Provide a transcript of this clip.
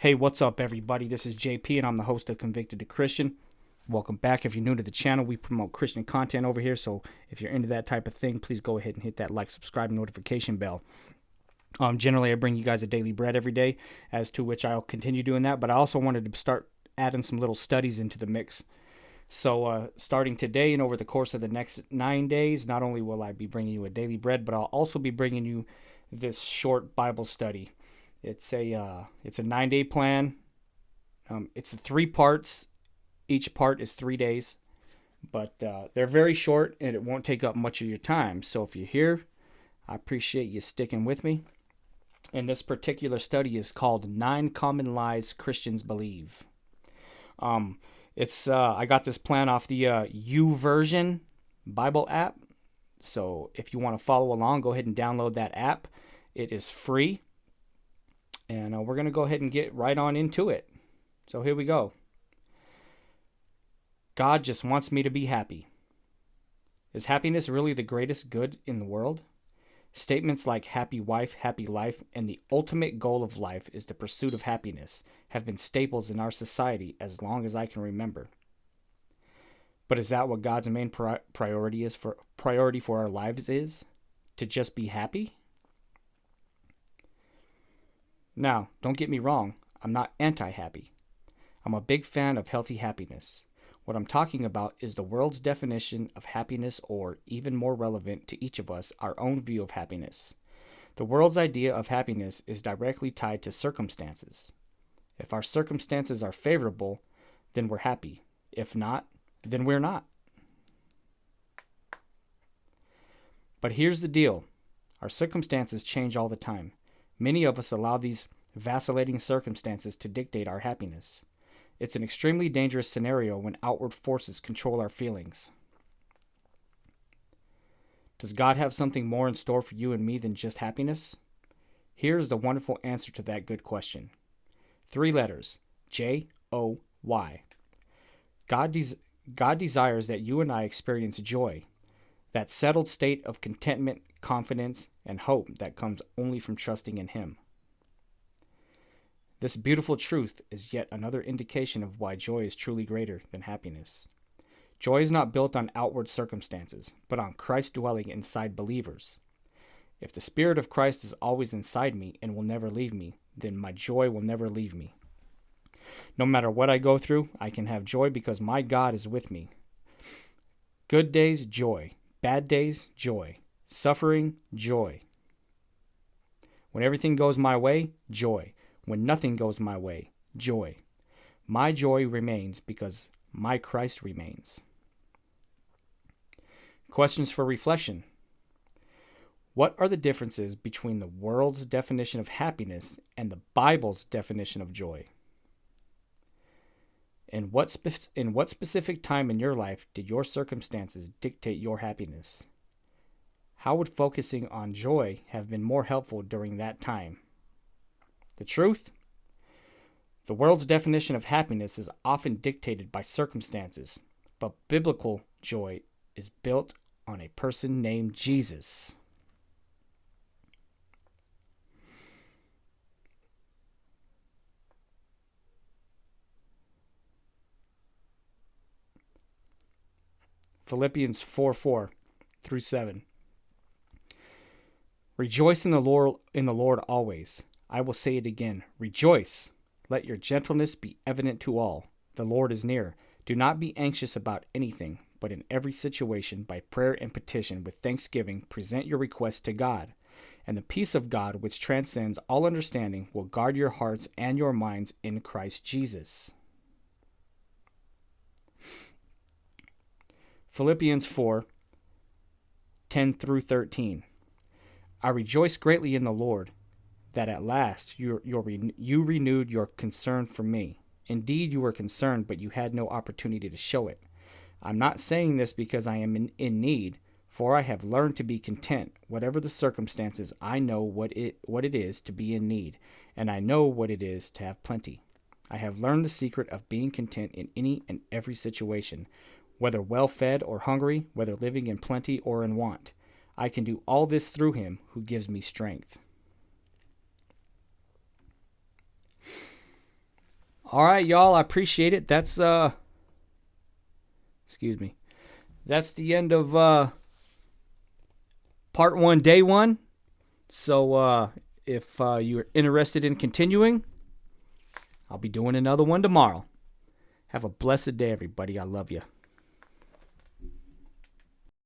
Hey, what's up, everybody? This is JP, and I'm the host of Convicted to Christian. Welcome back. If you're new to the channel, we promote Christian content over here, so if you're into that type of thing, please go ahead and hit that like, subscribe, and notification bell. Generally, I bring you guys a daily bread every day, as to which I'll continue doing that, but I also wanted to start adding some little studies into the mix. So, starting today and over the course of the next 9 days, not only will I be bringing you a daily bread, but I'll also be bringing you this short Bible study. It's a 9-day plan. It's 3 parts. Each part is 3 days, but they're very short and it won't take up much of your time. So if you're here, I appreciate you sticking with me. And this particular study is called 9 Common Lies Christians Believe. I got this plan off the YouVersion Bible app. So if you want to follow along, go ahead and download that app. It is free. And we're going to go ahead and get right on into it. So here we go. God just wants me to be happy. Is happiness really the greatest good in the world? Statements like happy wife, happy life, and the ultimate goal of life is the pursuit of happiness have been staples in our society as long as I can remember. But is that what God's main priority for our lives is? To just be happy? Now, don't get me wrong, I'm not anti-happy. I'm a big fan of healthy happiness. What I'm talking about is the world's definition of happiness, or, even more relevant to each of us, our own view of happiness. The world's idea of happiness is directly tied to circumstances. If our circumstances are favorable, then we're happy. If not, then we're not. But here's the deal. Our circumstances change all the time. Many of us allow these vacillating circumstances to dictate our happiness. It's an extremely dangerous scenario when outward forces control our feelings. Does God have something more in store for you and me than just happiness? Here's the wonderful answer to that good question. 3 letters, J-O-Y. God desires that you and I experience joy, that settled state of contentment, confidence, and hope that comes only from trusting in Him. This beautiful truth is yet another indication of why joy is truly greater than happiness. Joy is not built on outward circumstances, but on Christ dwelling inside believers. If the Spirit of Christ is always inside me and will never leave me, then my joy will never leave me. No matter what I go through, I can have joy because my God is with me. Good days, joy. Bad days, joy. Suffering, joy. When everything goes my way, joy. When nothing goes my way, joy. My joy remains because my Christ remains. Questions for reflection. What are the differences between the world's definition of happiness and the Bible's definition of joy? In what specific time in your life did your circumstances dictate your happiness? How would focusing on joy have been more helpful during that time? The truth? The world's definition of happiness is often dictated by circumstances, but biblical joy is built on a person named Jesus. Philippians 4:4-7. Rejoice in the Lord always. I will say it again. Rejoice. Let your gentleness be evident to all. The Lord is near. Do not be anxious about anything, but in every situation, by prayer and petition, with thanksgiving, present your requests to God. And the peace of God, which transcends all understanding, will guard your hearts and your minds in Christ Jesus. Philippians 4:10-13. I rejoice greatly in the Lord that at last you renewed your concern for me. Indeed, you were concerned, but you had no opportunity to show it. I'm not saying this because I am in need, for I have learned to be content. Whatever the circumstances, I know what it is to be in need, and I know what it is to have plenty. I have learned the secret of being content in any and every situation, whether well-fed or hungry, whether living in plenty or in want. I can do all this through Him who gives me strength. All right, y'all. I appreciate it. That's excuse me. That's the end of part 1, day 1. So if you're interested in continuing, I'll be doing another one tomorrow. Have a blessed day, everybody. I love you.